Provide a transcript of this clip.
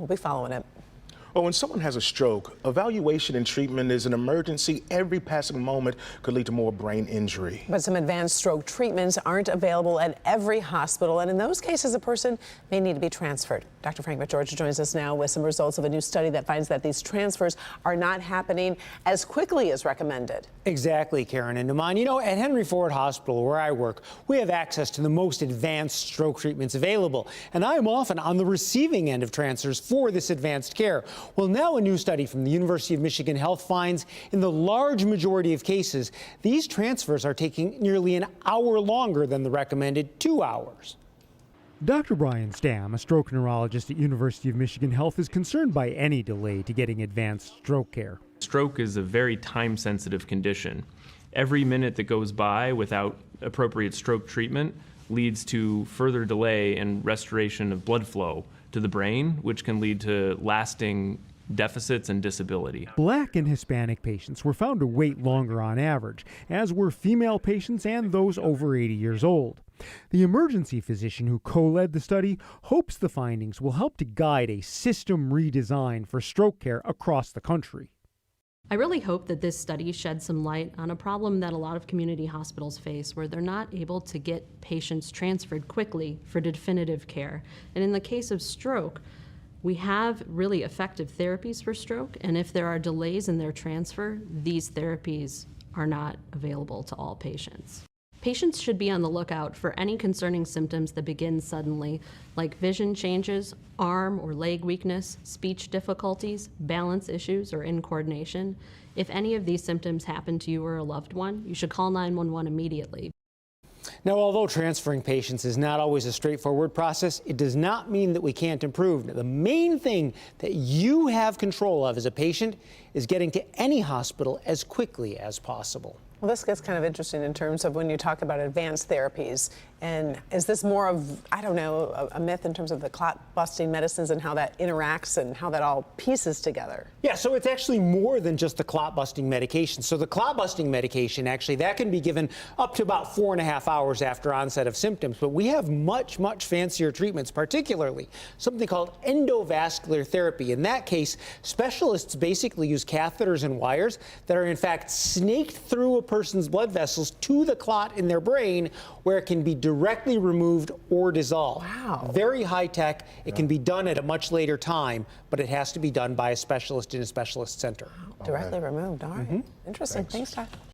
We'll be following it. Well, when someone has a stroke, evaluation and treatment is an emergency. Every passing moment could lead to more brain injury. But some advanced stroke treatments aren't available at every hospital, and in those cases, a person may need to be transferred. Dr. Frank McGeorge joins us now with some results of a new study that finds that these transfers are not happening as quickly as recommended. Exactly, Karen and Naman. You know, at Henry Ford Hospital, where I work, we have access to the most advanced stroke treatments available, and I am often on the receiving end of transfers for this advanced care. Well, now a new study from the University of Michigan Health finds in the large majority of cases, these transfers are taking nearly an hour longer than the recommended 2 hours. Dr. Brian Stamm, a stroke neurologist at University of Michigan Health, is concerned by any delay to getting advanced stroke care. Stroke is a very time-sensitive condition. Every minute that goes by without appropriate stroke treatment leads to further delay in restoration of blood flow to the brain, which can lead to lasting deficits and disability. Black and Hispanic patients were found to wait longer on average, as were female patients and those over 80 years old. The emergency physician who co-led the study hopes the findings will help to guide a system redesign for stroke care across the country. I really hope that this study sheds some light on a problem that a lot of community hospitals face, where they're not able to get patients transferred quickly for definitive care. And in the case of stroke, we have really effective therapies for stroke, and if there are delays in their transfer, these therapies are not available to all patients. Patients should be on the lookout for any concerning symptoms that begin suddenly, like vision changes, arm or leg weakness, speech difficulties, balance issues, or incoordination. If any of these symptoms happen to you or a loved one, you should call 911 immediately. Now, although transferring patients is not always a straightforward process, it does not mean that we can't improve. Now, the main thing that you have control of as a patient is getting to any hospital as quickly as possible. Well, this gets kind of interesting in terms of when you talk about advanced therapies. And is this more of, I don't know, a myth in terms of the clot-busting medicines and how that interacts and how that all pieces together? Yeah, so it's actually more than just the clot-busting medication. So the clot-busting medication, actually, that can be given up to about 4.5 hours after onset of symptoms. But we have much, much fancier treatments, particularly something called endovascular therapy. In that case, specialists basically use catheters and wires that are, in fact, snaked through a person's blood vessels to the clot in their brain, where it can be directly removed or dissolved. Wow. Very high tech. It can be done at a much later time, but it has to be done by a specialist in a specialist center. Directly removed. All right. Interesting. Thanks, Doc.